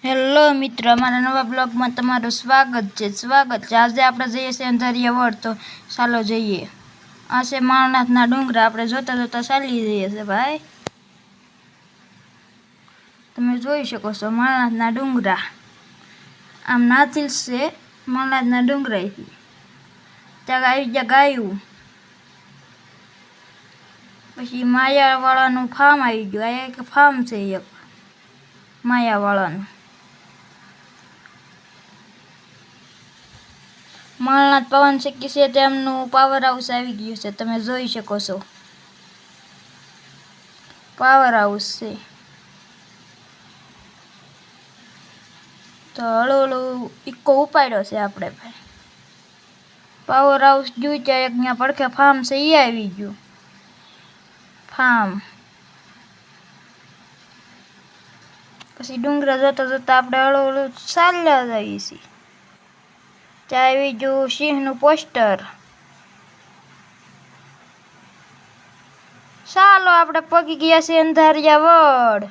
Hello મિત્રો, અમારા નવા બ્લોગમાં તમારું સ્વાગત છે. આજે આપણે જઈએ છીએ અંધારિયા વડ, તો ચાલો જઈએ. આ છે માળનાથના ડુંગરા. આપણે જોતા જોતા ચાલી જઈએ છે ભાઈ. તમે જોઈ શકો છો માળનાથના ડુંગરા. આમ નાથિલ છે માળનાથના ડુંગરાથી. ત્યાં આવી ગયા ગાયું. પછી માયાવાળાનું ફાર્મ આવી ગયું. આ એક ફાર્મ છે, એક માયાવાળાનું. માળનાથ પવન ચક્કી છે તેમનું પાવર હાઉસ આવી ગયું છે. તમે જોઈ શકો છો પાવર હાઉસ છે. તો હળુ ઇકો ઉપાડ્યો છે આપણે ભાઈ. પાવર હાઉસ જોઈ ત્યાં એક ત્યાં પડખે ફાર્મ છે, એ આવી ગયું ફાર્મ. પછી ડુંગરા જોતા જોતા આપણે હળુ ચાલ્યા જઈએ છીએ. ત્યાં આવી ગયું સિંહનું પોસ્ટર. ચાલો આપણે પગી ગયા છીએ અંધારિયા વડ.